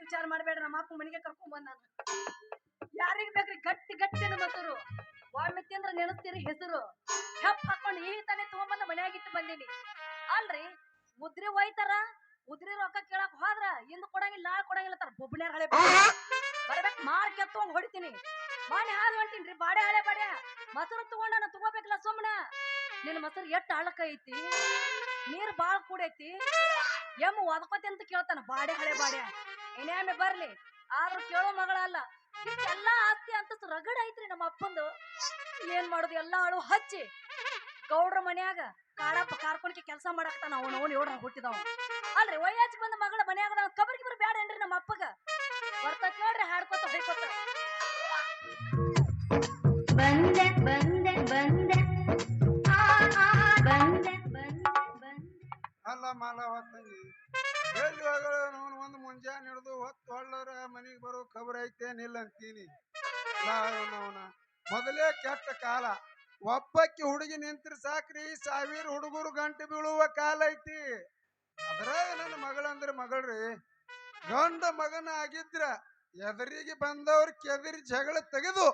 ವಿಚಾರ ಮಾಡಬೇಡ್ರಿ ನಮ್ಮ ಅಪ್ಪ ಮನೆಗೆ ಕರ್ಕೊಂಡ್ ಬಂದ ನಾನು ಯಾರಿಗ ಬೇಕ್ರಿ ಗಟ್ಟಿ ಗಟ್ಟಿ ಮೊಸರು ಒಮ್ಮೆ ತಿಂದ್ರ ನೆನಸ್ತೀರಿ ಹೆಸರು ಹೆಪ್ಪ ಹಾಕೊಂಡು ಈಗ ತಾನೇ ತಗೊಂಬಂದ ಮನ್ಯಾಗಿಟ್ಟು ಬಂದೀನಿ ಅಲ್ರಿ ಮುದ್ರಿ ಒಯ್ತಾರ ಮುದ್ರಿ ರೊಕ್ಕ ಕೇಳಕ್ ಹೋದ್ರ ಇಂದು ಕೊಡಂಗಿಲ್ಲ ನಾಳೆ ಕೊಡಂಗಿಲ್ಲ ತರ ಬೊಬ್ಬನ್ಯಾರ ಹಳೆ ಬರ್ಬೇಕು ಮಾರ್ ಕೆತ್ತವಂಗ್ ಹೊಡಿತೀನಿ ಮನೆ ಹಾಲು ಹೊಂಟೀನ್ರಿ ಬಾಡೆ ಹಳೆ ಬಾಡೆ ಮೊಸರು ತಗೊಂಡ ನಾನು ತಗೋಬೇಕಲ್ಲ ಸುಮ್ಮನ ನಿನ್ನ ಮೊಸರು ಎಷ್ಟು ಆಳಕ ಐತಿ ನೀರು ಬಾಳ ಕೂಡೈತಿ ಎಮ್ಮ ಒದಕೋತಿ ಅಂತ ಕೇಳ್ತಾನ ಬಾಡೆ ಹಳೆ ಬಾಡೆ ಏನೇಮೆ ಬರ್ಲಿ ಆದ್ರೂ ಕೇಳೋ ಮಗಳ ಅಲ್ಲ ಎಲ್ಲಾ ಆಸ್ತಿ ಅಂತ ರಗಡ ಐತ್ರಿ ನಮ್ಮ ಅಪ್ಪಂದು ಏನ್ ಮಾಡುದು ಎಲ್ಲಾ ಅಳು ಹಚ್ಚಿ ಗೌಡ್ರ ಮನ್ಯಾಗ ಕಾಡಪ್ಪ ಕಾರ್ಕೊಣಿಕೆ ಕೆಲಸ ಮಾಡಾಕ್ತಾನ ಅವನು ಏಳ್ರ ಹುಟ್ಟಿದವ ಅಲ್ರಿ ವಯಸ್ಸು ಬಂದ ಮಗಳ ಮನ್ಯಾಗ ಕಬರ್ಗಿ ಬರ್ ಬ್ಯಾಡ ಏನ್ರಿ ನಮ್ಮ ಅಪ್ಪಗ ಬರ್ತಾ ಕೇಳ್ರಿ ಹಾಡ್ಕೊತ ಹೊಯ್ಕೊತ ಬಂದೆ ಬಂದೆ ಬಂದೆ ಬಂದೆ ಬಂದೆ ಅಲ್ಲ ಮಾಲವ ತಂಗಿ ಎಲ್ಲಿ ಒಂದು ಮುಂಜಾನೆ ಹಿಡಿದು ಹೊತ್ತು ಹೊಳ್ಳರ ಮನೆಗೆ ಬರೋ ಖಬರ್ ಐತೆ ನಿಲ್ಲ ಅಂತೀನಿ ಮೊದಲೇ ಕೆಟ್ಟ ಕಾಲ ಒಬ್ಬಕ್ಕೆ ಹುಡುಗಿ ನಿಂತ್ರೆ ಸಾಕ್ರಿ 1000 ಹುಡುಗರು ಗಂಟೆ ಬೀಳುವ ಕಾಲ ಐತಿ ಅದ್ರಾಗ ನನ್ನ ಮಗಳಂದ್ರೆ ಮಗಳ್ರಿ ಗಂಡ ಮಗನ ಆಗಿದ್ರ ಎದರಿಗೆ ಬಂದವ್ರ ಕೆದರಿ ಜಗಳ ತೆಗೆದು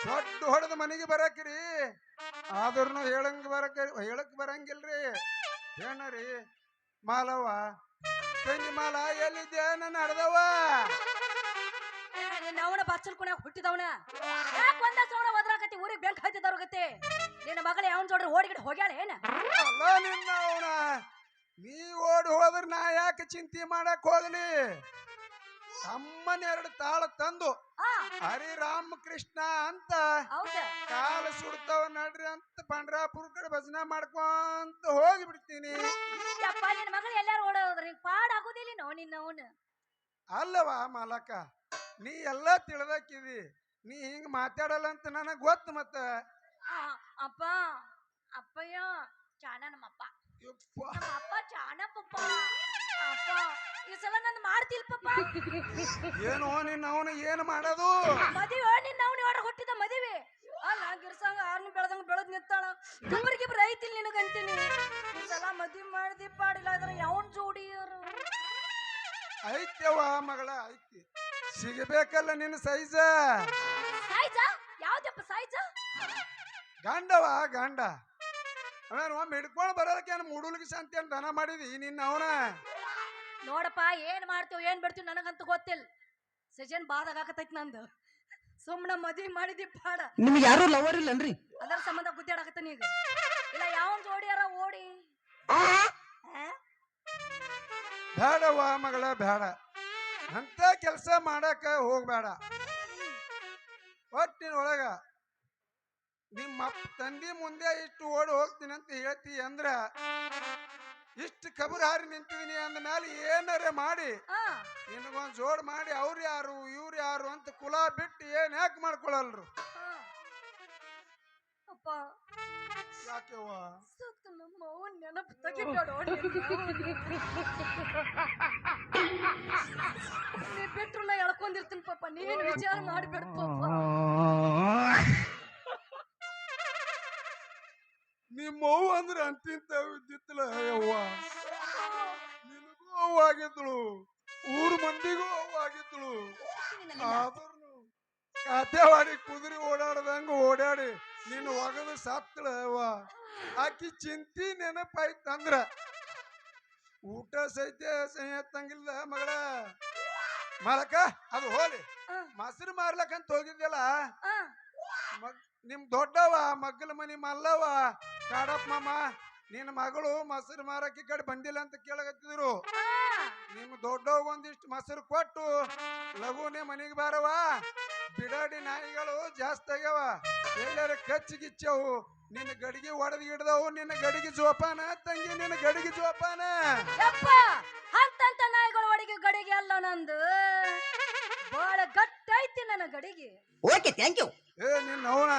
ದೊಡ್ಡ ಹೊಡೆದ ಮನೆಗೆ ಬರಕ್ರಿ ಆದ್ರೂ ಹೇಳಕ್ ಬರಂಗಿಲ್ರಿ ಏನರಿ ಮಾಲವ ತಂಗಿ ಮಾಲ ಎಲ್ಲಿದ್ದೆ ನನ್ನ ಹಡ್ದವ ಅವನ ಬಚ್ಚಲ್ ಕುಣ್ಯಾಗ ಹುಟ್ಟಿದವನ ಯಾಕೆ ಒಂದ ಸೌಣ ಒದ್ರಾಕತಿ ಊರಿಗೆ ಬೆಂಕ್ ಹತ್ತಿದವ್ರಗತಿ ನಿನ್ನ ಮಗಳು ಯಾವನ್ ಜೋಡ್ರಿ ಓಡಿಗಿಡ್ ಹೋಗ್ಯಾಳ ಏನ ಅಲ್ಲ ನಿನ್ನ ಅವನ ನೀ ಓಡಿ ಹೋದ್ರ ನಾ ಯಾಕೆ ಚಿಂತೆ ಮಾಡಕ್ ಹೋಗ್ಲಿ ಅಮ್ಮನ 2 ತಾಳ ತಂದು ಹರಿ ರಾಮಕೃಷ್ಣ ಅಂತ ಕಾಲ ಸುಡ್ತಾವ ನಡ್ರಿ ಅಂತ ಪಂಡ್ರಾಪುರ ಕಡೆ ಭಜನೆ ಮಾಡ್ಕೊಂತ ಹೋಗಿ ಬಿಡ್ತೀನಿ ನಿನ್ನ ಮಗಳು ಎಲ್ಲಾರು ಓಡೋದ್ರಿ ಪಾಡ್ ಆಗುದಿಲ್ಲ ನೋ ನಿನ್ನ ಅವನು ಅಲ್ಲವಾ ಮಾಲಕ ನೀ ಎಲ್ಲ ತಿಳಿದಾಕಿದಿ ನೀ ಹಿಂಗ್ ಮಾತಾಡಲ್ಲ ಅಂತ ನನಗ್ ಗೊತ್ತು ಮತ್ತ ಅಪ್ಪ ಅಪ್ಪಯ್ಯ ಚಾಣ ನಮ್ಮಪ್ಪ ಅಪ್ಪ ಚಾಣ ಪಪ್ಪ ಅಪ್ಪ ಈ ಸಲ ನಂದು ಮಾಡ್ತಿಲ್ ಪಪ್ಪ ಏನು ನಿನ್ನ ಅವನು ಏನು ಮಾಡೋದು ಮದುವೆ ನಿನ್ನ ಅವನು ಹೊರ ಹುಟ್ಟಿದ ಮದುವೆ ಅಲ್ಲ ಗಿರ್ಸಂಗ ಆರ್ನು ಬೆಳೆದ್ ನಿಂತಾಳ ಇಬ್ಬರಿಗಿಬ್ರು ಐತಿಲ್ ನಿನಗಂತೀನಿ ಈ ಸಲ ಮದುವೆ ಮಾಡ್ದಿ ಪಾಡಿಲ್ಲ ಅದ್ರ ಯಾವನ್ ಜೋಡಿಯರು ಐತ್ಯವ ಮಗಳ ಐತಿ ಸಿಗಬೇಕಲ್ಲ ನಿನ್ನ ಸೈಜ ಯಾವ್ದಪ್ಪ ಸೈಜ ಗಂಡವ ಗಂಡ ಅವನು ಒಮ್ಮೆ ಹಿಡ್ಕೊಂಡು ಬರೋದಕ್ಕೆ ಮೂಡುಲ್ಗಿ ಶಾಂತಿ ಅಂತ ದನ ಮಾಡಿದಿ ನಿನ್ನ ಅವನ ನೋಡಪ್ಪ ಏನ್ ಮಾಡ್ತೀವಿ ಏನ್ ಬಿಡ್ತೀವಿ ನನಗಂತೂ ಗೊತ್ತಿಲ್ಲ ಸಜನ್ ಬಾದಾಗತೈತಿ ನಂದು ಸುಮ್ಮನೆ ಮದ್ವಿ ಮಾಡಿದಿ ಪಾಡ ನಿಮ್ಗೆ ಯಾರು ಲವರ್ ಇಲ್ಲನ್ರಿ ಅದರ ಸಂಬಂಧ ಗುದ್ದಾಡಕತ್ತಾನ ಈಗ ಇಲ್ಲ ಯಾವನ್ ಜೋಡಿಯಾರ ಓಡಿ ಬೇಡವ್ವ ಮಗಳ ಬೇಡ ಅಂತ ಕೆಲಸ ಮಾಡಕ ಹೋಗ್ಬೇಡ ಒಟ್ಟಿನ ಒಳಗ ನಿಮ್ಮ ತಂದಿ ಮುಂದೆ ಇಷ್ಟು ಓಡಿ ಹೋಗ್ತೀನಿ ಅಂತ ಹೇಳ್ತಿ ಅಂದ್ರ ಇಷ್ಟು ಕಬರ್ ಹಾರಿ ನಿಂತಿದೀನಿ ಅಂದ ಮೇಲೆ ಏನಾರ ಮಾಡಿ ನಿನಗೊಂದ್ ಜೋಡ್ ಮಾಡಿ ಅವ್ರು ಯಾರು ಇವ್ರು ಯಾರು ಅಂತ ಕುಲ ಬಿಟ್ಟು ಏನ್ ಯಾಕೆ ಮಾಡ್ಕೊಳಲ್ರು? ಅಪ್ಪ ಯಾಕೆವ್ವ? ನಮ್ಮ ಅವ್ವನ್ ನೆನಪು ತೆಗಿಬೇಡೋ ನೀ ಬಿಟ್ರು ನಾ ಎಳ್ಕೊಂಡಿರ್ತೀನಿ ಪಾಪ, ನೀವೇನು ವಿಚಾರ ಮಾಡ್ಬೇಡ ಪಾಪ. ನಿಮ್ಮ ಅವ್ವ ಅಂದ್ರೆ ಅಂತಿಂತ ವಿದ್ಯುತ್ತಲ ಯವ್ವ, ನಿನಗೂ ಅವ್ವ ಆಗಿದ್ಳು, ಊರ್ ಮಂದಿಗೂ ಅವ್ವ ಆಗಿದ್ಳು. ಆದ್ರೂ ಕಾತೆವಾಡಿ ಕುದುರೆ ಓಡಾಡ್ದಂಗ ಓಡಾಡಿ ನೀನು ಒಗದು ಸತ್ತಳ ಯವ್ವ. ಆಕಿ ಚಿಂತಿ ನೆನಪಾಯ್ತಂದ್ರ ಊಟ ಸಹಿತ ಸಂಗಲ್ಲ ಮಗಳ. ಮಾಲಕ ಅದು ಹೋಲಿ, ಮೊಸರು ಮಾರ್ಲಕ್ಕಂತ ಹೋಗಿದ್ಯಲ್ಲ, ನಿಮ್ ದೊಡ್ಡವ ಮಗ್ಗಲ ಮನಿ ಮಲ್ಲವ ಕಾಡಪ್ಪ ಮಾಮ ನಿನ್ನ ಮಗಳು ಮೊಸರು ಮಾರಕ್ಕೆ ಕಡೆ ಬಂದಿಲ್ಲ ಅಂತ ಕೇಳಕತ್ತಿದ್ರು. ನಿಮ್ ದೊಡ್ಡವ ಒಂದಿಷ್ಟು ಮೊಸರು ಕೊಟ್ಟು ಲಘುನೇ ಮನಿಗೆ ಬಾರವ, ಬಿಡಾಡಿ ನಾಯಿಗಳು ಜಾಸ್ತಿ ಆಗ್ಯಾವ, ಎಲ್ಲಾರ ಕಚ್ಚಿಗಿಚ್ಚವು, ನಿನ್ನ ಗಡಿಗೆ ಒಡೆದು ಹಿಡ್ದವು, ನಿನ್ನ ಗಡಿಗೆ ಜೋಪಾನ ತಂಗಿ, ನಿನ್ನ ಗಡಿಗೆ ಜೋಪಾನ. ಅಂತಂತ ನಾಯಿಗಳು ಒಳಗೆ ಗಡಿಗೆ ಅಲ್ಲ, ನಂದು ಬಹಳ ಗಟ್ಟೈತಿ ನನ್ನ ಗಡಿಗೆ. Okay thank you. ನಿನ್ನ ಅವನ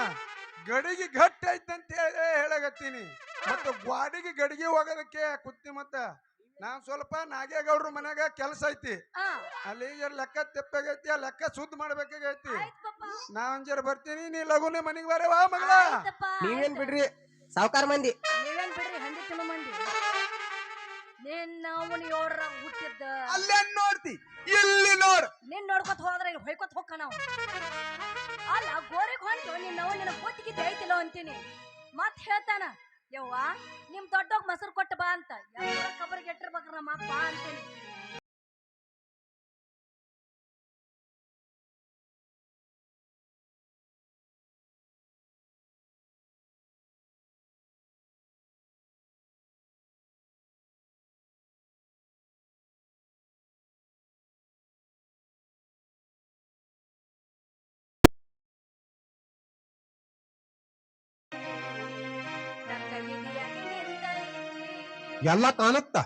ಗಡಿಗೆ ಗಟ್ಟಿ ಐತಂತ ಹೇಳಗತ್ತೀನಿ, ಮತ್ತೆ ಗ್ವಾಡಿಗೆ ಗಡಿಗೆ ಹೋಗೋದಕ್ಕೆ ಕುತ್ತಿ. ಮತ್ತ ನಾನ್ ಸ್ವಲ್ಪ ನಾಗೇಗೌಡ್ರ ಮನ್ಯಾಗ ಕೆಲಸ ಐತಿ, ಅಲ್ಲಿ ಲೆಕ್ಕ ತೆಪ್ಪಾಗೈತಿ, ಆ ಲೆಕ್ಕ ಸುದ್ದ ಮಾಡ್ಬೇಕಾಗೈತಿ. ನಾವಂಜರ ಬರ್ತೀನಿ, ನೀ ಲಘುನೇ ಮನಿಗೆ ಬರವಾ ಮಗಳ. ನೀವೇನ್ ಬಿಡ್ರಿ ಸಾವುಕಾರ ಮಂದಿ, ನೀವೇನ್ ಬಿಡ್ರಿ ಹಂದಿ ತಿನ್ನೋ ಮಂದಿ. ನಿನ್ನ ಅವನು ಯೋಡ್ರ ಹುಟ್ಟಿದ್ದ ಅಲ್ಲೇ ನೋಡ್ತಿ, ಇಲ್ಲಿ ನೋಡ್, ನಿನ್ ನೋಡ್ಕೊತ ಹೋದ್ರೆ ಹೊಯ್ಕೊತ ಹೋಗ್ಕ ನಾವು. ಅಲ್ಲ ಗೋರಿಗೆ ಹೊಂಟು ನಿನ್ನ ನಿನ್ನ ಕೂತಿಗಿದ್ದೆ ಐತಿಲ್ಲ ಅಂತೀನಿ. ಮತ್ ಹೇಳ್ತಾನ ಯವ್ವ ನಿಮ್ ದೊಡ್ಡೋಗ್ ಮೊಸರು ಕೊಟ್ಟ ಬಾ ಅಂತ. ಕಬರಿಗೆ ಇಟ್ಟಿರ್ಬೇಕ್ರ ನಮ್ಮ ಅಪ್ಪ ಅಂತೀನಿ. ಎಲ್ಲ ಕಾಣುತ್ತ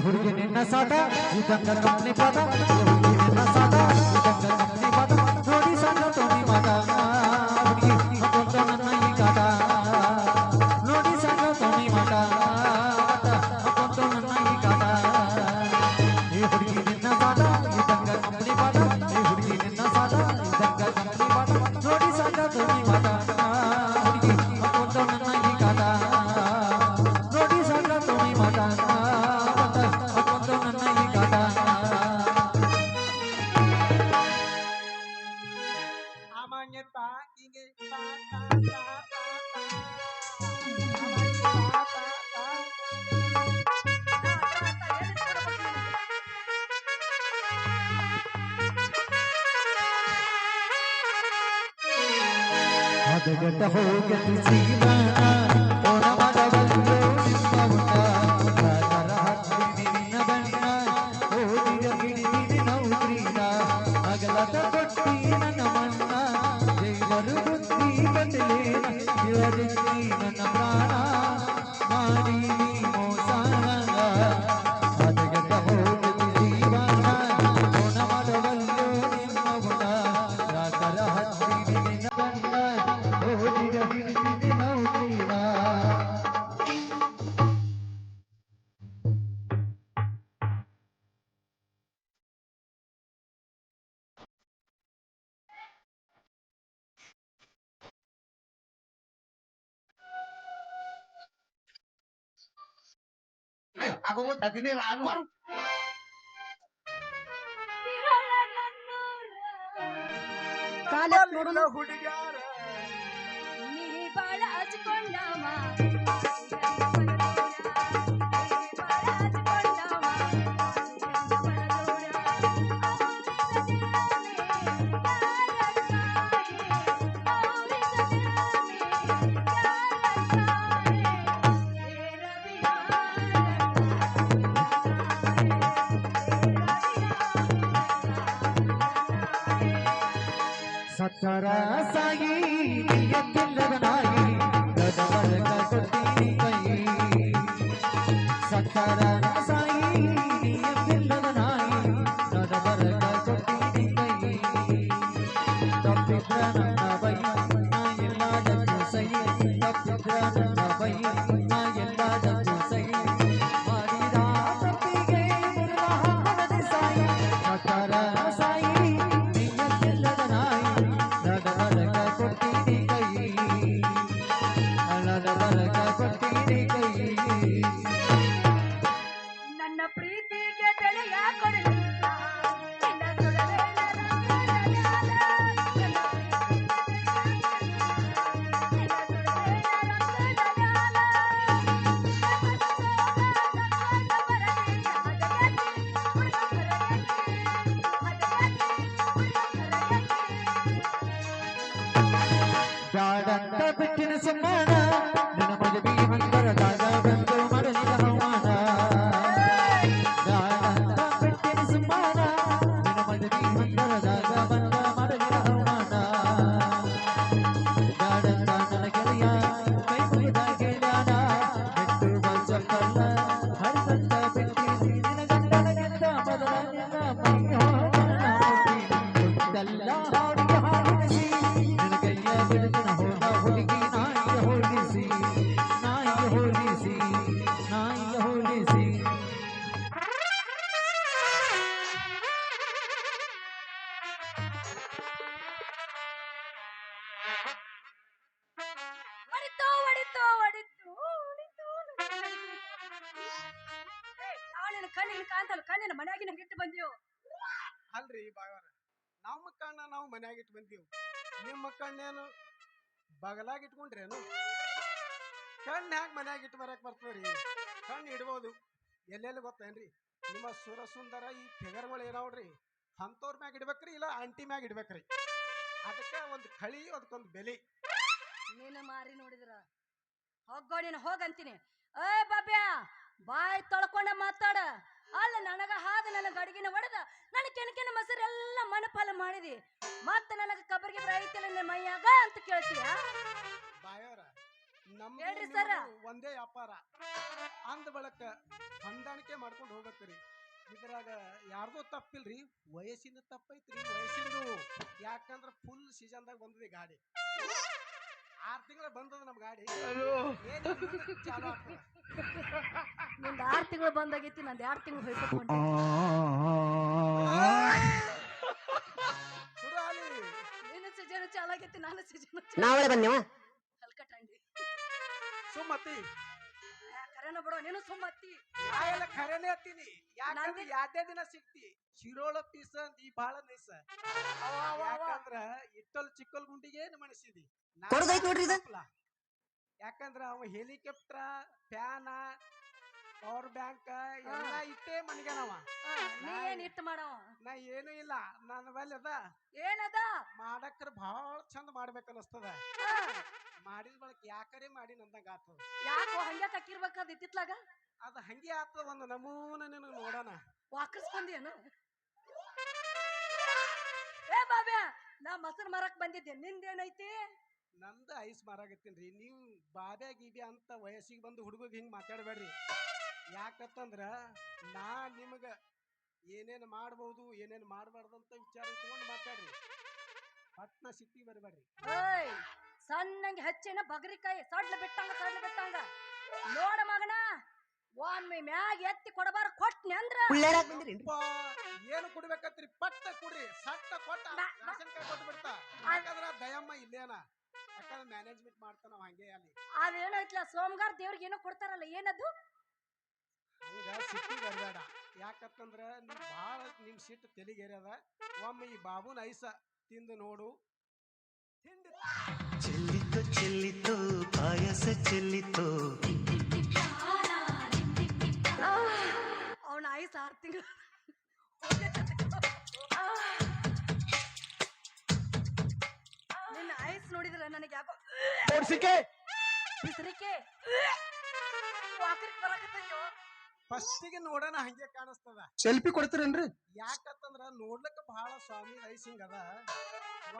ಹುಡುಗಿ ನಿನ್ನ ಸಾಟ ಇದಂಗ ಕಂಪ್ನಿ ಪದ, ಹುಡುಗಿ ನಿನ್ನ ಸಾಟ ಇದಂಗ ಕಂಪ್ನಿ ಪದ, ನೋಡಿ ಸಣ್ಣ ತೋನಿ ಮಾತ ಹುಡುಗಿ ಕೊಂತ ನನ್ನ ಈ ಕಾಟ, ನೋಡಿ ಸಣ್ಣ ತೋನಿ ಮಾಟ ಕೊಂತ ನನ್ನ ಈ ಕಾಟ. ಈ ಹುಡುಗಿ ನಿನ್ನ ಸಾಟ ಇದಂಗ ಕಂಪ್ನಿ ಪದ, ಈ ಹುಡುಗಿ ನಿನ್ನ ಸಾಟ ಇದಂಗ ಕಂಪ್ನಿ ಪದ, ನೋಡಿ ಸಣ್ಣ ತೋನಿ ಮಾತ ಹುಡುಗಿ ಕೊಂತ ನನ್ನ ಈ ಕಾಟ, ನೋಡಿ ಸಣ್ಣ ತೋನಿ ಮಾತ ಅದಗಟ್ಟ ಹೋಗತಿ ಜೀವನ ಓಣಮಡವಲ್ಲೋ ನಿಮ್ಮ ಊಟ, ರಾಜರ ಹತ್ತಿನಿ ನಿನ್ನ ಬಣ್ಣ ಓದಿದ ಹಿಡಿದಿನಿ ನೌಕ್ರೀನ, ಅಗಲದ ಕೊಟ್ಟಿ ನನ್ನ ಮಣ್ಣ ದೇವರು ಬುದ್ಧಿ ಬದಲೇನ, ಇವರಿದ್ದಿ ನನ್ನ ಪ್ರಾಣ ಮಾಡಿ ಮೋಸನ. ಅದಗಟ್ಟ ಹೋಗತಿ ಜೀವನ ಓಣಮಡವಲ್ಲೋ ನಿಮ್ಮ ಊಟ, ರಾಜರ ಹತ್ತಿನಿ ನಿನ್ನ ಬಣ್ಣ ಓದಿದ ಹಿಡಿದಿನಿ ನೌಕ್ರೀನ. ಕಾಲ ಹುಡುಗಾರ ನೀ ಬಾಳ ಹಚ್ಕೊಂಡವ ಬಾಳ ಹಚ್ಕೊಂಡವ ಸತ್ತರ ಸಾಯಿ ನಿಯತ್ತಿಲ್ಲದ ನಾಯಿ ನಡವಳಿಕ ಕೊಡ್ತೀನಿ ಕೈ ಸತ್ತರ ಸಾಯಿ ನಿಯತ್ತಿಲ್ಲದ ನಾಯಿ ನಡವಳಿಕ ಕೊಡ್ತೀನಿ ಕೈ ತಪ್ಪಿದ್ರ ನನ್ನ ಬೈ ನಾ ಎಲ್ಲದಕ್ಕೂ ಸೈ ತಪ್ಪಿದ್ರ ನನ್ನ ಬೈ ನಾ ಎಲ್ಲದಕ್ಕೂ ಸೈ ಮಾಡಿದ ತಪ್ಪಿಗೆ ಮುರುಘಾ ಸಾಯಿ ಸತ್ತರ ಸಾಯಿ ನಿಯತ್ತಿಲ್ಲದ ನಾಯಿ ನಡವಳಿಕ ಕೊಡ್ತೀನಿ ಕೈ ನಡವಳಿಕ ಕೊಡ್ತೀನಿ ಕೈ ನನ್ನ ಪ್ರೀತಿಗೆ ಬೆಲೆಯ ಕೊಡಲಿಲ್ಲ ನಿನ್ನ ಸುಡಲೇ ನನ್ನ ಬ್ಯಾಡಂತ ಬಿಟ್ಟಿನ ಸುಮ್ಮನ ನಿನ್ನ ಮದುವೆ ಮಂದರದಾಗ ಬಂದು ಮಾಡಲಿಲ್ಲ ಅವಮಾನ ಬ್ಯಾಡಂತ ಬಿಟ್ಟಿನ ಸುಮ್ಮನ ನಿನ್ನ ಮದುವೆ ಮಂದರದಾಗ ಬಂದ ಮಾಡಲಿಲ್ಲ ಅವಮಾನ ಬ್ಯಾಡಂತ ನನ್ನ ಗೆಳೆಯ ಕೈ ಮುಗಿದ ಗೆಳೆಯನ ಬಿಟ್ಟು ಬಂಚಲ್ಲ ಹರಿದಂತ ಬಿಟ್ಟಿನಿ ನಿನ್ನ ಗಂಡನಿಗಿಂತ ಮೊದಲ ನಿನ್ನ ಮೈಯೋ ಗೊತ್ತಲ್ಲ ಹಾಡಿಗೆ ಹಾಡಿಸಿ ನಿನ್ನ ಕೈಯ ಬಿಡುತ್ತಿನ ಹೋದ ಹುಡುಗಿ ನಾಯಿಯ ಹೋಲಿಸಿ ನಾಯಿಯ ಹೋಲಿಸಿ ನಾಯಿಯ ಹೋಲಿಸಿ ಹೊಡಿತು ಹೊಡಿತು ಹೊಡಿತು ಹೊಡಿತು ಯಾವನಿನ ಕಣ್ಣಿನ ಕಾಂತಲ್ಲ ಕಣ್ಣಿನ ಮನ್ಯಾಗಿನ ಗಿಟ್ಟು ಬಂದೀವು ಅಲ್ರಿ ಬಾಯವ್ರ ನಮ್ಮ ಕಣ್ಣ ನಾವು ಮನ್ಯಾಗ ಇಟ್ಟು ಬಂದೀವಿ ನಿಮ್ಮ ಕಣ್ಣೇನು ಬಗಲಾಗ ಇಟ್ಕೊಂಡ್ರೇನು ಕಣ್ಣು ಹ್ಯಾಗ ಮನ್ಯಾಗ ಇಟ್ಟು ಬರಕ್ ಬರ್ತದ್ರಿ ಕಣ್ಣು ಇಡ್ಬೋದು ಎಲ್ಲೆಲ್ಲಿ ಗೊತ್ತೇನ್ರಿ ನಿಮ್ಮ ಸುರ ಸುಂದರ ಈ ಫಿಗರ್ಗಳು ಏನಾವ್ರಿ ಅಂಥವ್ರ ಮ್ಯಾಗ ಇಡ್ಬೇಕ್ರಿ ಇಲ್ಲ ಅಂಟಿ ಮ್ಯಾಗ ಇಡ್ಬೇಕ್ರಿ ಅದಕ್ಕೆ ಒಂದು ಕಳಿ ಅದಕ್ಕೊಂದು ಬೆಲೆ ನೀನು ಮಾರಿ ನೋಡಿದ್ರ ಹೋಗೋ ನೀನು ಹೋಗಂತೀನಿ ಏ ಬಾಬ್ಯಾ ಬಾಯ್ ತೊಳ್ಕೊಂಡ ಮಾತಾಡ ಅಲ್ಲ ನನಗ ಹಾಗ ನನ್ನ ಗಡಿಗಿನ ಹೊಡೆದ ನನ್ನ ಕೆಣಕಿನ ಮೊಸರು ಎಲ್ಲ ಮನಪಾಲ ಮಾಡಿದಿ ಮತ್ತೆ ನನಗ ಕಬರ್ಗೆ ಐತಿಲ್ಲ ನಿನ್ನ ಮೈಯಾಗ ಅಂತ ಕೇಳ್ತೀಯ ಬಾಯವ್ರ ನಮ್ಮ ಹೇಳ್ರಿ ಸರ. ಒಂದೇ ವ್ಯಾಪಾರ ಅಂದ ಬಳಕ ಹೊಂದಾಣಿಕೆ ಮಾಡ್ಕೊಂಡು ಹೋಗ್ಬೇಕ್ರಿ ಇದ್ರಾಗ ಯಾರ್ದೋ ತಪ್ಪಿಲ್ರಿ ವಯಸ್ಸಿನ ತಪ್ಪೈತ್ರಿ ವಯಸ್ಸಿಂದು ಯಾಕಂದ್ರ ಫುಲ್ ಸೀಸನ್ದಾಗ ಬಂದದಿ ಗಾಡಿ 6 ತಿಂಗಳ ಬಂದದ ನಮ್ ಗಾಡಿ ಏನ್ ಚಾಲು ಆಗ್ತದ ನಿಂದ 6 ತಿಂಗಳು ಬಂದಾಗೈತಿ ನಂದು 2 ತಿಂಗಳು ಹೋಯ್ಕೊಂಡು ಶುರು ಆಲಿ ನೀನು ಸೀಜನ್ ಚಾಲಾಗೈತಿ ನಾನು ಸೀಜನ್ ನಾವಳೆ ಬಂದೇವ ಹಲ್ಕಟ್ಟಂಡಿ ಸುಮ್ಮತಿ ಕರೆನ ಬಿಡೋ ನೀನು ಸುಮ್ಮತ್ತಿ ಎಲ್ಲ ಖರೇನೆ ಹತ್ತೀನಿ ಯಾಕಂದ್ರೆ ಯಾವ್ದೇ ದಿನ ಸಿಕ್ತಿ ಶಿರೋಳ ಪೀಸ ಈ ಬಾಳ ನೈಸ ಯಾಕಂದ್ರ ಇಟ್ಟಲ್ ಚಿಕ್ಕಲ್ ಗುಂಡಿಗೆ ಮನಸಿದಿ ಕೊಡದೈತ್ ನೋಡ್ರಿ ಇದು. ಯಾಕಂದ್ರ ಅವ ಹೆಲಿಕಾಪ್ಟರ್ ಫ್ಯಾನ ಪವರ್ ಬ್ಯಾಂಕ್ ಎಲ್ಲ ಇಟ್ಟೇ ಮನಿಗನವ ನೀ ಏನ್ ಇಟ್ಟು ಮಾಡವ ನಾ ಏನು ಇಲ್ಲ ನನ್ನ ಬಲ್ಲಿ ಅದ ಏನದ ಮಾಡಕ್ರ ಭಾಳ ಚಂದ ಮಾಡ್ಬೇಕು ಅನಸ್ತದ ಮಾಡಿದ ಬಳಕ ಯಾಕರೆ ಮಾಡಿ ನಂದಂಗ ಆತದ ಯಾಕೋ ಹಂಗ್ಯಾಕ ಹಾಕಿರ್ಬೇಕಾದ ಇತ್ತಿತ್ಲಾಗ ಅದ ಹಂಗೆ ಆತದ ಒಂದು ನಮೂನ ನಿನಗೆ ನೋಡೋಣ ವಾಕರ್ಸ್ಕೊಂಡೇನು ಏ ಬಾಬ್ಯಾ ನಾ ಮೊಸರು ಮಾರಕ್ ಬಂದಿದ್ದೆ ನಿಂದೇನೈತಿ ನಂದು ಐಸ್ ಮಾರಾಗತ್ತೀನ್ರಿ ನೀವು ಬಾಬ್ಯಾ ಗೀಬ್ಯಾ ಅಂತ ವಯಸ್ಸಿಗೆ ಬಂದು ಹುಡುಗ ಹಿಂಗ್ ಮಾತಾಡಬೇಡ್ರಿ ಯಾಕಂತಂದ್ರ ನಾ ನಿಮಗ ಏನೇನು ಮಾಡ್ಬೋದು ಏನೇನು ಮಾಡಬಾರ್ದು ಅಂತ ವಿಚಾರ ಇಟ್ಕೊಂಡು ಮಾತಾಡ್ರಿ ಪಟ್ನ ಸಿಟ್ಟಿ ಬರಬೇಡ್ರಿ ಏಯ್ ಸಣ್ಣಂಗೆ ಹಚ್ಚಿನ ಬಗರಿಕಾಯಿ ಸಡ್ಲ ಬಿಟ್ಟಂಗ ನೋಡ ಮಗನ ಒಮ್ಮೆ ಮ್ಯಾಗ ಎತ್ತಿ ಕೊಡಬಾರ ಕೊಟ್ನಿ ಅಂದ್ರ ಏನು ಕುಡ್ಬೇಕತ್ರಿ ಪಟ್ಟ ಕುಡ್ರಿ ಸಟ್ಟ ಕೊಟ್ಟ ರಾಷನ್ ಕಾಯಿ ಕೊಟ್ಟು ಬಿಡ್ತಾ ಯಾಕಂದ್ರ ದಯಮ್ಮ ಇಲ್ಲೇನ ಯಾಕಂದ್ರೆ ಮ್ಯಾನೇಜ್ಮೆಂಟ್ ಮಾಡ್ತಾನ ಹಂಗೆ ಅಲ್ಲಿ ಅದೇನೈತ್ಲ ಸೋಮಗಾರ ದೇವ್ರಿಗೆ ಏನೋ ಕೊಡ್ತಾರಲ್ಲ ಏನದು ಹಂಗ ಸಿಟ್ಟಿ ಬರಬೇಡ ಯಾಕಂತಂದ್ರ ನೀವ್ ಭಾಳ ನಿಮ್ ಸಿಟ್ಟು ತೆಲಿಗೇರ್ಯದ ಒಮ್ಮೆ ಈ ಬಾಬುನ ಐಸ ತಿಂದು ನೋಡು ತಿಂಡಿ ಚೆಲ್ಲಿತು ಚೆಲ್ಲಿತು ಪಾಯಸ ಚೆಲ್ಲಿತು ಅವನ ಐಸ್ 6 ತಿಂಗಳು ನಿನ್ನ ಐಸ್ ನೋಡಿದ್ರ ನನಗೆ ಯಾಕೋ ತೋರ್ಸಿಕೆ ಬಿಸಿರಿಕೆ ವಾಕರಿಗೆ ಬರಾಕತ್ತೈತೋ ಫಸ್ಟಿಗೆ ನೋಡೋಣ ಹಂಗೆ ಕಾಣಿಸ್ತದ. ಸೆಲ್ಫಿ ಕೊಡ್ತೀರೇನ್ರಿ? ಯಾಕಂತಂದ್ರ ನೋಡ್ಲಿಕ್ಕ ಬಹಳ ಸ್ವಾಮಿ ರೈಸಿಂಗ್ ಅದ.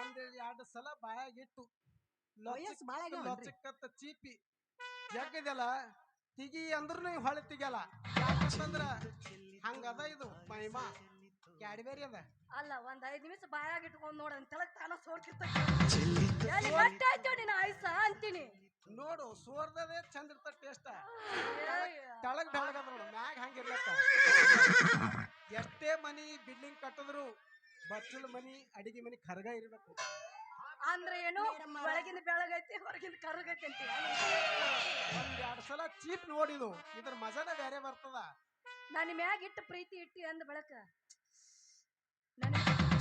ಒಂದ್ ಎರಡು ಸಲ ಬಾಯಾಗಿಟ್ಟು ವಯಸ್ಸು ಬಾಳ ಆಗ್ಯಾವನ್ರಿ? ಲೊಚ್ಚಕ್ಕತ್ತ ಚೀಪಿ ಜಗ್ಗದಲ್ಲ ತಿಗಿ ಅಂದ್ರೂ ಹೊಳೆ ತೆಗಿಯಲ್ಲ. ಯಾಕಂತಂದ್ರ ಹಂಗದ ಇದು ಮಹಿಮಾ ಕ್ಯಾಡ್ಬೇರಿ ಅದ. ಅಲ್ಲ ಒಂದ್ 5 ನಿಮಿಷ ಬಾಯಾಗ ಇಟ್ಕೊಂಡ್ ನೋಡ ತೆಳಗ್ ತಾನ ಸೋರ್ಕಿರ್ತ ಚೆಲ್ಲಿತು ಗಟ್ಟಾಯ್ತು ನಿನ್ನ ಆಯ್ಸ ಅಂತೀನಿ. ನೋಡು ಸೋರ್ದದೇ ಚಂದ ಇರ್ತ ಟೇಸ್ಟ್. ಏಯ್, ತೆಳಗ್ ಬೆಳಗದ ನೋಡು ಮ್ಯಾಗ ಹಂಗಿರ್ಲಕ್ಕ. ಎಷ್ಟೇ ಮನಿ ಬಿಲ್ಡಿಂಗ್ ಕಟ್ಟಿದ್ರು ಬಚ್ಚಲ ಮನಿ ಅಡಿಗೆ ಮನಿ ಕರ್ಗ ಇರ್ಬೇಕು. ಅಂದ್ರೆ ಏನು ಒಳಗಿಂದ ಬೆಳಗೈತಿ ಹೊರಗಿಂದ ಕರ್ಗೈತಿ ಅಂತೀವಿ. ಒಂದ್ 2 ಸಲ ಚೀಪ್ ನೋಡಿದು ಇದ್ರ ಮಜಾನ ಬೇರೆ ಬರ್ತದ. ನಾನು ಮ್ಯಾಗ ಇಟ್ಟು ಪ್ರೀತಿ ಇಟ್ಟಿ ಅಂದ ಬಳಕ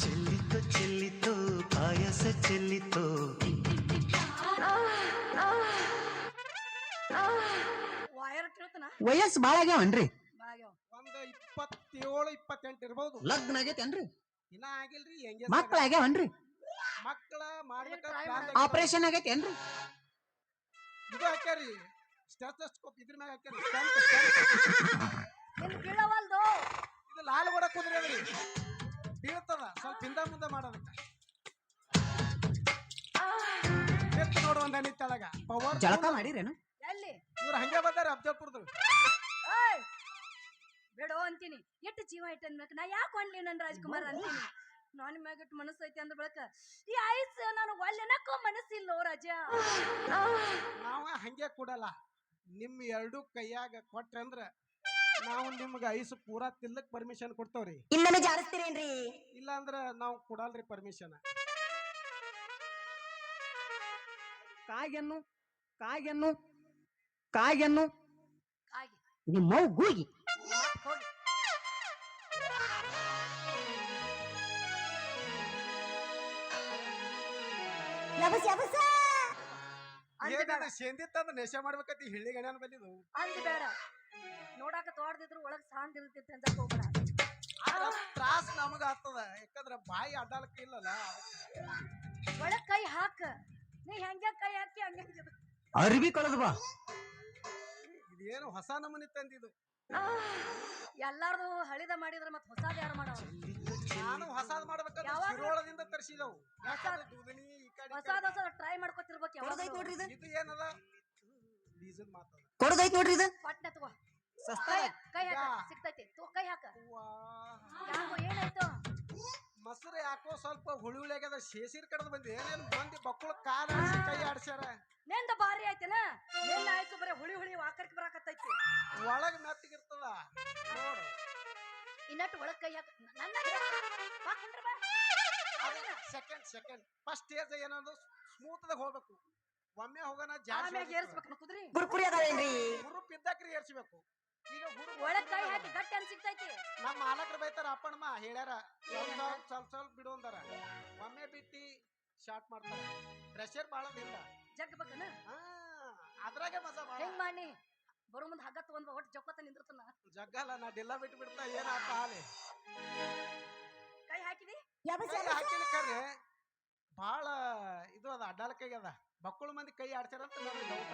ಚೆಲ್ಲಿತು ಚೆಲ್ಲಿತು ಪಾಯಸ ಚೆಲ್ಲಿತು ವಾಯರ್ ಕೇಳ್ತನ ವಯಸ್ಸು ಬಾಳ ಆಗ್ಯಾವನ್ರಿ? ಬಾಗ್ಯಾವ. ಒಂದ್ 27-28 ಇರ್ಬೋದು. ಲಗ್ನ ಆಗೈತೇನ್ರಿ? ಇನ್ನ ಆಗಿಲ್ರಿ. ಹೆಂಗೆ ಮಕ್ಳ ಆಗ್ಯಾವನ್ರಿ? ಮಕ್ಕಳ ಮಾಡ್ಲಿಕ್ಕ Try plan ಮಾಡು. ಆಗ್ಯಾವ. ಆಪರೇಷನ್ ಆಗೈತೇನ್ರಿ? ಇದು ಹಾಕ್ಯಾರಿ ಸ್ಟೆಥೋಸ್ಕೋಪ್ ಇದ್ರ ಮ್ಯಾಗ ಹಾಕ್ಯಾರಿ. ನಿನ್ ಬೀಳವಲ್ದು. ಇದು ಲಾಲ್ ಕೂಡ ಕುದ್ರಿ ಅದ್ರಿ ಬೀಳ್ತದ. ಸ್ವಲ್ಪ ಹಿಂದ ಮುಂದೆ ಮಾಡೋದಕ್ಕ ಎತ್ತು ನೋಡು ಒಂದ್ ಹನಿ ತೆಳಗ ಪವರ್ ಜಳಕ ಮಾಡಿರೇನು? ಎಲ್ಲಿ ಇವ್ರು ಹಂಗೆ ಬಂದಾರ ಅಫ್ಜಲ್ಪುರದ್ರು. ಏಯ್ ಬೇಡೋ ಅಂತೀನಿ. ಎಷ್ಟು ಜೀವ ಇಟ್ಟು ಅನ್ಬೇಕು. ನಾ ಯಾಕೆ ಹೊಣ್ಲಿ ನನ್ ರಾಜ್ಕುಮಾರ್ ಅಂತೀನಿ. ನಾನು ಮ್ಯಾಗಿಟ್ಟು ಮನಸ್ಸು ಐತಿ ಅಂದ್ರ ಬಳಕ ಈ ಆಯ್ಸ್ ನಾನು ಒಳ್ಳೆನಕ್ಕೋ ಮನಸ್ಸಿಲ್ಲೋ ರಾಜ. ನಾವ ಹಂಗೆ ಕೊಡಲ್ಲ. ನಿಮ್ 2 ಕೈಯಾಗ ಕೊಟ್ರಂದ್ರ ನಾವು ನಿಮ್ಗೆ ಐಸು ಪೂರಾ ತಿಲ್ಲಕ್ ಪರ್ಮಿಷನ್ ಕೊಡ್ತಾವ್ರಿ. ಇನ್ನೇನು ಜಾರಿಸ್ತೀರೇನ್ರಿ? ಇಲ್ಲ ಅಂದ್ರ ನಾವು ಕೊಡಲ್ರಿ ಪರ್ಮಿಷನ್. ಕಾಗೆನ್ನು ಕಾಗೆನ್ನು ಕಾಗೆನ್ನು ಹಾಗೆ ನಿಮ್ಮ ಗೂಗಿ ಹೋಗಿ ಅಂದ್ ಬೇಡ ಶೇಂದಿ ತಂದ ನೆಶೆ ಮಾಡ್ಬೇಕಂತ ಹಿಳ್ಳಿ ಗಣ್ಯನ ಬಂದಿದ್ದು. ಅಂದ್ ಬೇಡ. ನೋಡಾಕ ತೋಡ್ದಿದ್ರು ಒಳಗ್ ಸಾಂದ್ ಇರ್ತೈತಿ ಅಂತ ಹೋಗ್ಬೇಡ. ತ್ರಾಸ್ ನಮಗ ಆಗ್ತದ. ಯಾಕಂದ್ರ ಬಾಯಿ ಅಡ್ಡಾಲಕ್ಕ ಇಲ್ಲಲ್ಲ. ಒಳಗ್ ಕೈ ಹಾಕ. ನೀ ಹೆಂಗ ಕೈ ಹಾಕಿ ಹಂಗ ಅರ್ಬಿ ಕಳೆದ್ ಬಾ. ಇದೇನು ಹೊಸ ನಮೂನಿ ತಂದಿದ್ದು. ಎಲ್ಲಾರ್ದು ಹಳಿದ ಮಾಡಿದ್ರ ಮತ್ ಹೊಸಾದ ಯಾರು ಮಾಡವ? ನಾನು ಹೊಸಾದ್ ಮಾಡ್ಬೇಕಂತ ಯಾವಾಗ? ಶಿರೋಳದಿಂದ ತರಿಸಿದವು. ಹೊಸಾದ್ ದೂದನಿ ಈ ಕಡೆ ಹೊಸಾದ ಟ್ರೈ ಮಾಡ್ಕೊತಿರ್ಬೇಕು. ಯಾವಾಗ ನೋಡ್ರಿ ಇದು ಇದು ಏನದ ಬೀಜದ ಮಾತದ. ಕೊಡದೈತ್ ನೋಡ್ರಿ ಇದು ಪಟ್ನ ತಗೋ. ಸಸ್ತ ಕೈ ಕೈ ಹಾಕ ಯಾ. ಸಿಗ್ತೈತಿ. ಕೈ ಹಾಕ. ಅವ್ವಾ. ಯಾಕೋ ಏನಾಯ್ತು? ಮೊಸರು ಯಾಕೋ ಸ್ವಲ್ಪ ಹುಳಿ ಹುಳಿ ಆಗ್ಯದ. ಶೇಸಿರ್ ಕಡದ್ ಬಂದಿ. ಏನೇನು ಮಂದಿ ಬಕ್ಕುಳ ಕಾಲ ಕೈ ಆಡ್ಸ್ಯಾರ. ನಿಂದ ಬಾರಿ ಆಯ್ತೇನ? ನಿನ್ನ ಆಯ್ತು ಬರೀ ಹುಳಿ ಹುಳಿ ವಾಕರ್ಕ್ ಬರಾಕತ್ತೈತಿ. ಒಳಗ್ ಮೆತ್ತಗಿರ್ತದ ನೋಡು. ಇನ್ನಟ್ಟು ಒಳಗ್ ಕೈ ಹಾಕ. ನನ್ನ ಹಾಕೊಂಡ್ರ ಬಾ. ಸೆಕೆಂಡ್ ಫಸ್ಟ್ ಸ್ಟೇಜ್ ಏನದು ಸ್ಮೂತ್ದಾಗ ಹೋಗ್ಬೇಕು. ಒಮ್ಮೆ ಹೋಗೋಣ ಆಮ್ಯಾಗ ಏರ್ಸ್ಬೇಕು ಕುದ್ರಿ. ಕುರ್ಕುರಿ ಅದಾವೇನ್ರಿ? ಹುರುಪ್ ಇದ್ದಾಕ್ರಿ ಏರ್ಸ್ಬೇಕು. ಈಗ ಒಳಗ್ ಕೈ ಹಾಕಿ ಗಟ್ಟಿ ಅನ್ ಸಿಗ್ತೈತಿ. ನಮ್ಮ ಮಾಲಕರು ಬೈತಾರ. ಅಪ್ಪಣಮ್ಮ ಹೇಳ್ಯಾರ ಸ್ವಲ್ಪ ಬಿಡು ಅಂದಾರ. ಒಮ್ಮೆ ಬಿಟ್ಟಿ ಶಾರ್ಟ್ ಮಾಡ್ತಾರ. ಪ್ರೆಷರ್ ಬಾಳದಿಲ್ಲ. ಜಗ್ಬೇಕನ ಅದ್ರಾಗೆ ಮಜಾ ಬಾಳ. ಹೆಂಗ್ ಮಾಡಿ ಬರೋ ಮುಂದ್ ಹಗ್ಗ ತಗೊಂಡ್ ಒಟ್ಟು ಜೊಕ್ಕತ್ತ ನಿಂದಿರ್ತನ. ಜಗ್ಗಲ್ಲ ನಾ ಡಿಲ್ಲ ಬಿಟ್ಟು ಬಿಡ್ತಾ ಏನಾತ ಹಾಲಿ. ಕೈ ಹಾಕಿದಿ? ಹಾಕಿನ ಕರೆ ಬಾಳ ಇದು ಅದ ಅಡ್ಡಾಲಕ್ಕಾಗ್ಯದ. ಬಕ್ಕಳು ಮಂದಿ ಕೈ ಆಡ್ಸ್ಯಾರಂತ ನನಗೆ ಡೌಟ.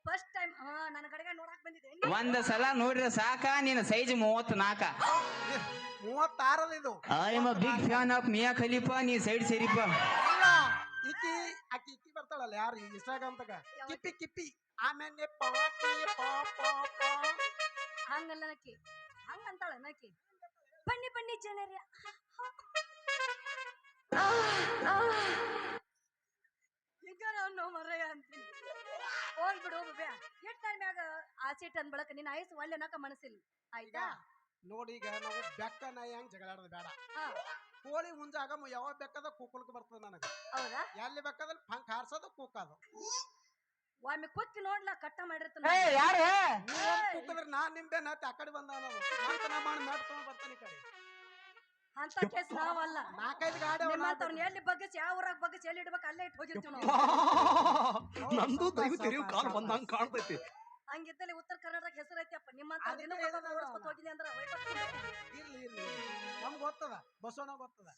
ಫಸ್ಟ್ ಟೈಮ್ ನನ್ನ ಕಡೆಗೆ ನೋಡಕ್ ಬಂದಿದೆ. ಒಂದ್ ಸಲ ನೋಡ್ರಿ ಸಾಕ. ನಿನ್ನ ಸೈಜ್ 34. 36 ಇದು. I am a big fan of Mia Khalifa. ನೀ ಸೈಡ್ ಸೇರಿಪ್ಪ. ಇಲ್ಲ ಆಕಿ ಬರ್ತಾಳಲ್ಲ ಯಾರು ಇನ್ಸ್ಟಾಗ್ರಾಮ್ ತಗ ಕಿಪ್ಪಿ ಆಮೇಲೆ ಹಂಗಲ್ಲ ನಕ್ಕಿ ಹಂಗಂತಾಳ ನಕ್ಕಿ. ಬನ್ನಿ ಬನ್ನಿ ಜನರೇ. ಈಗ ನಾನು ಮರಯ ಅಂತೀನಿ. ಹೋಗ್ಬಿಡು ಹೋಗ್ಬೇ. ಎಷ್ಟ್ ಟೈಮ್ ಮ್ಯಾಗ ಆಸೀಟ್ ಅಂದ್ ಬಳಕ ನಿನ್ನ ಆಯಸ್ಸು ಒಳ್ಳೆ ನಕ ಮನಸ್ಸಿಲ್ಲ ಆಯ್ತಾ? ನೋಡಿ ಈಗ ನಾವು ಬೆಕ್ಕ ನಾಯಿ ಹಂಗ್ ಜಗಳಾಡೋದು ಬೇಡ. ಹಾ ಕೋಳಿ ಮುಂಜಾಗ ಯಾವಾಗ ಬೇಕಾದ ಕೂಕುಳಕ್ ಬರ್ತದ ನನಗ. ಹೌದಾ? ಎಲ್ಲಿ ಬೇಕಾದ್ರೆ ಹಂಗ್ ಹಾರ್ಸೋದು ಕೂಕೋದು. ಒಮ್ಮೆ ಕುಕ್ಕಿ ನೋಡ್ಲಾ ಕಟ್ಟ ಮಾಡಿರ್ತಾನ. ಕೂಕಿದ್ರೆ ನಾನ್ ನಿಂಬೆ ನಾತಿ ಆ ಕಡೆ ಬಂದ ನಾ ಮಾಡಿ ಮಾಡ್ಕೊಂಡ್ ಬರ್ತಾನೆ ಈ ಕಡೆ. ಅಂತ ಕೇಸ್ ನಾವಲ್ಲ. 4-5 ಗಾಡಿ ನಿಮ್ಮಂತವ್ರನ್ನ ಎಲ್ಲಿ ಬಗ್ಗಿಸಿ ಯಾವ ಊರಾಗ ಬಗ್ಗಿಸಿ ಎಲ್ಲಿ ಇಡ್ಬೇಕು ಅಲ್ಲೇ ಇಟ್ಟು ಹೋಗಿರ್ತೀವಿ ನಾವು. ನಂದು ದೈವ ತೆರಿವು ಕಾಲ್ ಬಂದಂಗ ಕಾಣ್ತೈತಿ. ಹಂಗಿದ್ದಲ್ಲಿ ಉತ್ತರ ಕರ್ನಾಟಕ ಹೆಸರು ಐತಿಯಪ್ಪ. ನಿಮ್ಮಂತ ಹೋಗಿನಿ ಅಂದ್ರ ಇರ್ಲಿ ನಮ್ಗೆ ಗೊತ್ತದ. ಬಸವಣ್ಣ ಗೊತ್ತದ.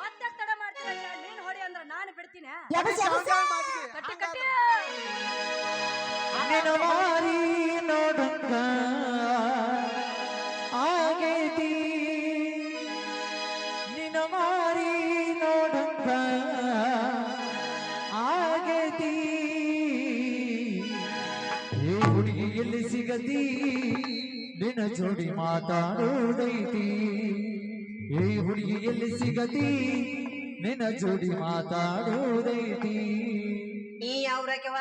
ಮತ್ತೆ ತಡ ಮಾಡ್ತೀರ. ನೀನ್ ಹೊಡಿ ಅಂದ್ರ ನಾನು ಬಿಡ್ತೀನಿ. ಕಟ್ಟಿ ಕಟ್ಟಿ ನೋಡಂಗ ನಿನ್ನ ಮಾರಿ ನೋಡಂಗ ಆಗೇತಿ ಏ ಹುಡುಗಿ ಎಲ್ಲಿ ಸಿಗತಿ ನಿನ್ನ ಜೋಡಿ ಮಾತಾಡೋದೈತಿ ಏ ಹುಡುಗಿ ಎಲ್ಲಿ ಸಿಗತಿ ನಿನ್ನ ಜೋಡಿ ಮಾತಾಡೋದೈತಿ ನೀ ಯಾವ್ರಾಕ್ಯವ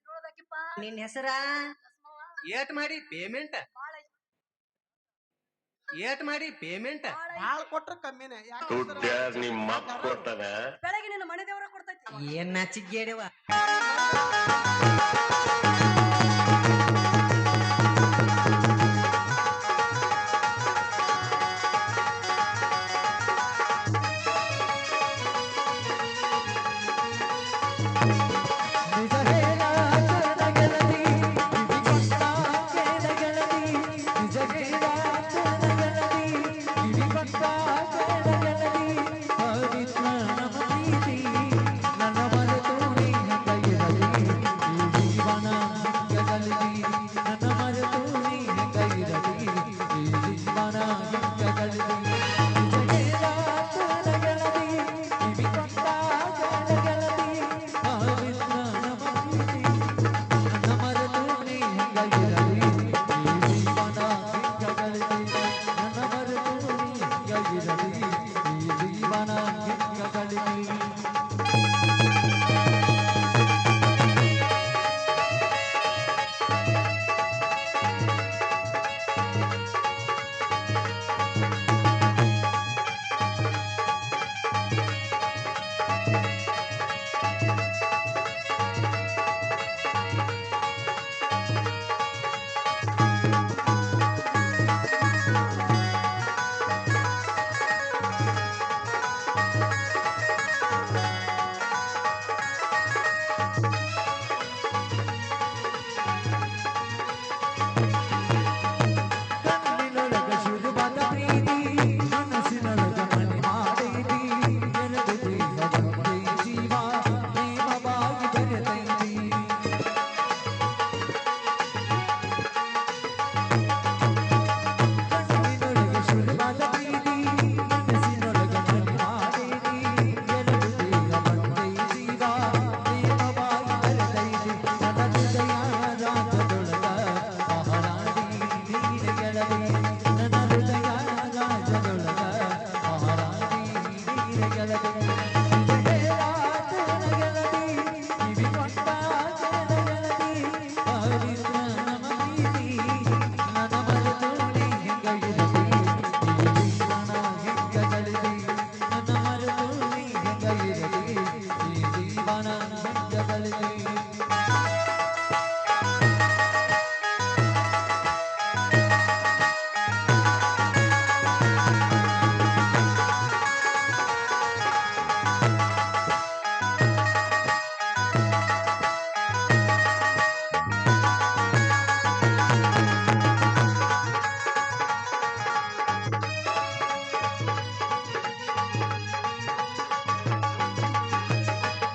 ನೋಡೋದಕ್ಕಿಪ್ಪ ನಿನ್ ಹೆಸರ ಲಸ್ಮವ್ವ, ಏಟ್ ಮಾಡಿ ಪೇಮೆಂಟ್ ಬಾಳ ಐತಿ, ಏಟ್ ಮಾಡಿ ಪೇಮೆಂಟ್ ಬಾಳ ಐತಿ. ಬಾಳ್ ಕೊಟ್ರ ಕಮ್ಮಿನೇ ಯಾಕೆ ದುಡ್ಡ್ಯಾರ್ ನಿಮ್ಮ ಅಪ್ಪ ಕೊಡ್ತಾನ ಬೆಳಗ್ಗೆ ನಿನ್ನ ಮನೆ ದೇವರ ಕೊಡ್ತೈತಿ. ಏನ್ ನಾಚಿಗೇಡವ ನಿಜ ಹೇಳಾಕನ ಗೆಳತಿ ಕಿವಿಗೊಂಡಾಕೇನ ಗೆಳತಿ ನಿಜ ಹೇಳಾಕನ ಗೆಳತಿ ಕಿವಿಗೊಂಡಾಕೇನ ಗೆಳತಿ ಪವಿತ್ರ ನಮ್ಮ ಪ್ರೀತಿ ನನ್ನ ಮರೆತು ನೀ ಹೆಂಗ ಇರಲಿ ಈ ಜೀವನ ಹೆಂಗಗಲಿ ನನ್ನ ಮರೆತು ನೀ ಹೆಂಗ ಇರಲಿ ಈ ಜೀವನ ಹೆಂಗಗಲಿ ನಿಜ ಹೇಳಾಕನ ಗೆಳತಿ ಕಿವಿಗೊಂಡಾಕೇನ ಗೆಳತಿ ಪವಿತ್ರ ನಮ್ಮ ಪ್ರೀತಿ ನನ್ನ ಮರೆತು ನೀ ಹೆಂಗ ಇರಲಿ ಈ ಜೀವನ ಹೆಂಗಗಲಿ ನನ್ನ ಮರೆತು ನೀ ಹೆಂಗ ಇರಲಿ ಈ ಜೀವನ ಹೆಂಗಗಲಿ ಕಣ್ಣಿನೊಳಗ ಶುರುವಾದ ಪ್ರೀತಿ ಮನಸ್ಸಿನೊಳಗ ಮನೆ ಮಾಡೈತಿ ಎರಡು ದೇಹ ಒಂದೇ ಜೀವ ಪ್ರೇಮವಾಗಿ ಬೆರೆತೈತಿ ಕಣ್ಣಿನೊಳಗ ಶುರುವಾದ ಪ್ರೀತಿ ಮನಸ್ಸಿನೊಳಗ ಮನೆ ಮಾಡೈತಿ ಎರಡು ದೇಹ ಒಂದೇ ಜೀವ ಪ್ರೇಮವಾಗಿ ಬೆರೆತೈತಿ ನನ್ನ ಹೃದಯ ರಾಗದೊಳಗ ಮಹಾರಾಣಿ ನೀನೆ ಗೆಳತಿ ನನ್ನ ಹೃದಯ ರಾಜದೊಳಗ ಮಹಾರಾಣಿ ನೀನೆ ಗೆಳತಿ ನಿಜ ಹೇಳಾಕನ ಗೆಳತಿ ಕಿವಿಗೊಂಡಾಕನ ಗೆಳತಿ ಪವಿತ್ರ ನಮ್ಮ ಪ್ರೀತಿ ನನ್ನ ಮರೆತು ನೀ ಹೆಂಗ ಇರಲಿ ಈ ಜೀವನ ಹೆಂಗಗಲಿ ನನ್ನ ಮರೆತು ನೀ ಹೆಂಗ ಇರಲಿ ಈ ಜೀವನ ಹೆಂಗಗಲಿ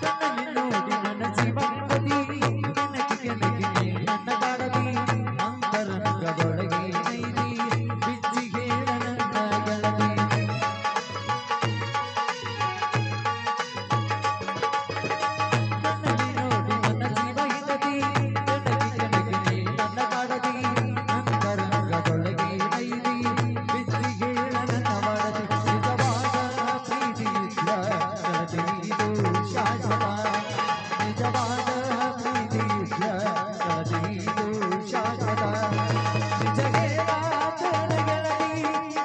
ಕಣ್ಣಲ್ಲಿ ನೋಡಿ ನನ್ನ ಜೀವನದಿ ನೆನಪಿಗೆ ನಗಿನಿ ನನ್ನ ಕಾಡದಿ ಅಂತರಂಗದೊಳಗೆ ನೈದಿ ಬಿಚ್ಚಿಗೆ ನನ್ನ ಗೆಳತಿ ಕಣ್ಣಲ್ಲಿ ನೋಡಿ ನನ್ನ ಜೀವನದಿ ನೆನಪಿಗೆ ನಗಿನಿ ನನ್ನ ಕಾಡದಿ ಅಂತರಂಗದೊಳಗೆ ನೈದಿ ಬಿಚ್ಚಿಗೆ ನನ್ನ ಮಾಡದಿ ನಿಜವಾದ ಪ್ರೀತಿಯಿಲ್ಲ ಗೆಳತಿ ಇದು ಶಾಶ್ವತ ನಿಜವಾದ ಪ್ರೀತಿಯಿಲ್ಲ ಗೆಳತಿ ಇದು ಶಾಶ್ವತ ನಿಜ ಹೇಳಾಕನ ಗೆಳತಿ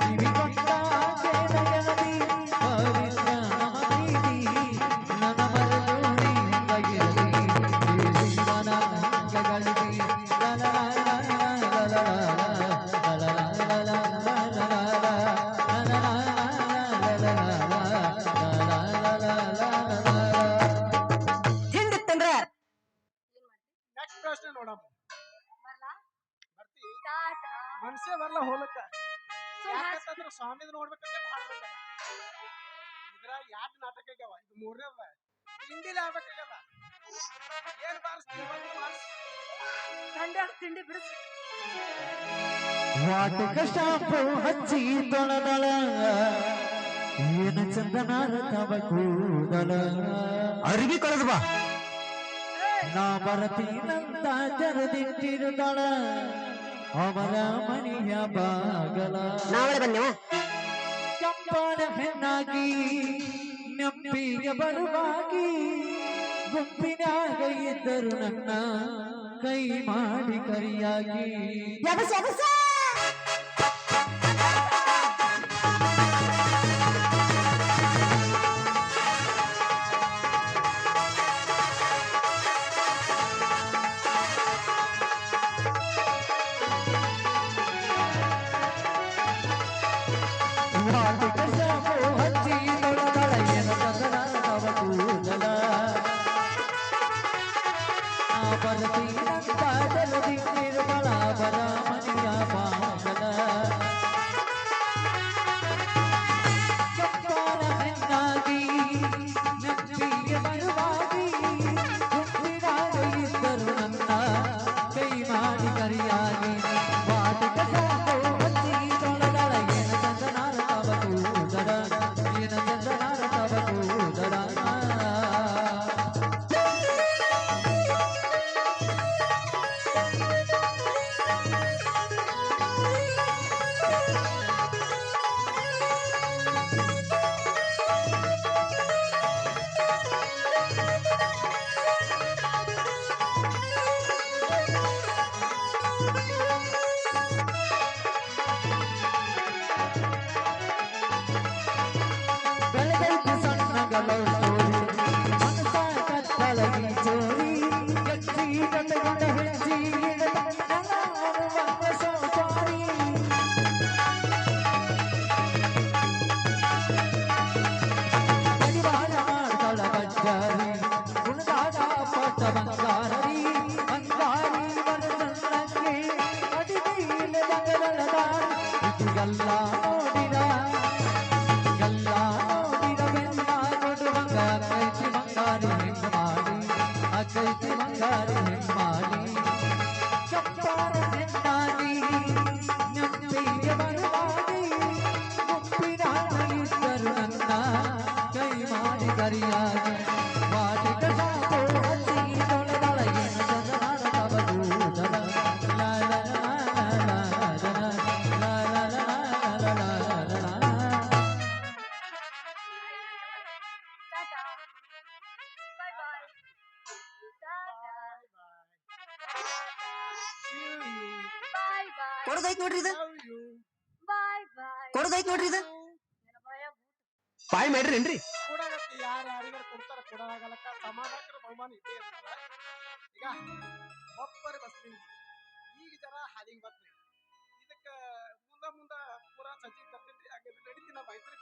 ಕಿವಿಗೊಂಡಾಕೇನ ಗೆಳತಿ ಪವಿತ್ರ ನಮ್ಮ ಪ್ರೀತಿ ನನ್ನ ಮರೆತು ನೀ ಹೆಂಗಗಿರಲಿ ಈ ಜೀವನ ಹೆಂಗಗಲಿ ಲಲ ಲಲ ಹಿಂಡತ್ತಂದ್ರ ನೆಕ್ಸ್ಟ್ ಪ್ರಶ್ನೆ ನೋಡಮ್ಮ ಬರ್ಲಾ? ಬರ್ತಿ ಟಾಟಾ. ಮನ್ಸೇ ಬರ್ಲ ಹೋಲಕ್ಕ ಸುಮ್ನೆ ಯಾಕಂತಂದ್ರ ಸ್ವಾಮಿದ್ ನೋಡ್ಬೇಕಂತ ಭಾಳ ಬಂದ ಇದ್ರ ಯಾಡ್ ನಾಟಕ ಆಗ್ಯಾವ ಇದು ಮೂರನೇದ ಹಿಂದಿಲಿ ಆಗ್ಬೇಕಾಗ್ಯದ ಏನ್ ಬಾರಿಸ್ತೀವಿ ಒಂದು ಬಾರಿಸ್ ಗಂಡ್ಯಾಗ ತಿಂಡಿ ಬಿಡಿಸಿ ವಾಟಕ ಶಾಂಪು ಹಚ್ಚಿ ತೊಳೆದಳ ಏನ ಚಂದನಾರ ತವ ಕೂದಲ ಅರಿವಿ ಕಳೆದು ಬಾ ನಾ ಬರತೀನಂತ ತೆರೆದಿಟ್ಟಿರುತ್ತಾಳ ಅವರ ಮನೆಯ ಬಾಗಲ ನಾವಳೆ ಬನ್ನಿ ಚಂಪಾದ ಹೆಣ್ಣಾಗಿ ನೆಂಪಿಗೆ ಬರುವಾಗಿ ಗುಂಪಿನಾಗ ಇದ್ದರು ನನ್ನ ಕೈ ಮಾಡಿ ಕರಿಯಾಗಿ ಹಚ್ಚಿ ತೊಳೆದಳ ಏನ ಚಂದನಾರ ತವ ಕೂದಲ ಬರ್ತೀನಂತ ಜಲದಿಟ್ಟಿರುಗಳ ಬರ ಮನೆಯ ಬಾಗಲ ಚಪ್ಪಾರ ಹೆಣ್ಣಾಗಿ ನೆಪ್ಪಿಗೆ ಬರುವಾಗಿ ಗುಂಪಿನಾಗ ಇದ್ದರು ನನ್ನ ಕೈ ಮಾಡಿ ಕರಿಯಾಗಿ ವಾಟಿಕ ಸಾಕು ಹಚ್ಚಿ ತೊಳೆದಳ ಏನ ಚಂದನಾರ ತವ ಕೂದಲ ಏನ ಚಂದನಾರ ತವ ಕೂದಲ ಬೆಳಗೈತಿ ಸಣ್ಣಗಲೋ ಮನಸ ಕತ್ತಲಗಿ ಚೋರಿ ಗಚ್ಚಿ ಕಟ್ಟಗೊಂಡ ಹೆಜ್ಜಿ ಸೋಪಾರಿ ಪರಿವಾರ ಮಾಡ್ತಳ ಬಜ್ಜಾರಿ ಗುಣದಾಗ ಪಟ್ಟ ಬಂಗಾರಿ ಅಂಗಾರಿ ಮನಸನ್ನಕ್ಕೆ ಅಡಿಬೀಲ ಬಂಗಲದಾರಿ ಇದೆಲ್ಲ ನೋಡಿದ ಎಲ್ಲ ನೋಡಿರವೆಲ್ಲ ಕೊಡುವಂಗ ಕೈತಿ ಬಂಗಾರಿ ಹೆಂಗ ಮಾಡಿ ಅಕೈತಿ ಬಂಗಾರಿ ಹೆಂಗ ಮಾಡಿ ಚಪ್ಪಾರ ಹೆಣ್ಣಾಗಿ ನೆಂಪಿಗೆ ಬರುವಾಗಿ ಗುಂಪಿನಾಗ ಇದ್ದರು ನನ್ನ ಕೈ ಮಾಡಿ ಕರಿಯಾಗಿ ವಾಟಿಕ ಸಾಕು ಹಚ್ಚಿ ತೊಳೆದಳ ಏನು ಚಂದನಾರ ತವ ಕೂದಲ ಲಾ ಲಾ ಲಾ ಲಾ ಲಾ ಲಾ ಲಾ ಲಾ ಲಾ ಲಾ ಲಾ ಲಾ ಲಾ. ಟಾಟಾ ಬಾಯ್ ಬಾಯ್ ಟಾಟಾ ಬಾಯ್ ಬಾಯ್ ಕೊಡದೈತ್ ನೋಡ್ರಿ ಇದು ಬಾಯ್ ಬಾಯ್ ಕೊಡದೈತ್ ನೋಡ್ರಿ ಇದು ನನ್ನ ಬಾಯಾಗ ಬಾಯ್ ಮಾಡ್ರೇನ್ರಿ ಕೊಡಾಗತ್ತಿ ಯಾರು ಯಾರಿಗಾರ ಕೊಡ್ತಾರ ಕೊಡಾಗಲಕ್ಕ ಸಮಾನಕ್ಕರ ಬಹುಮಾನ ಇದ್ದೇ ಇರ್ತದ ಈಗ ಒಬ್ಬರು ಬಸ್ಲಿ ಈಗ ಜರ ಹಾಲಿಗೆ ಬತ್ರಿ ಇದಕ್ಕ ಮುಂದ ಪೂರಾ ಸಜ್ಜಿ ತರ್ತಿದ್ರಿ ಹಾಗೆ ನಡೀತಿ ನಮ್ಮ ಮೈತ್ರಿ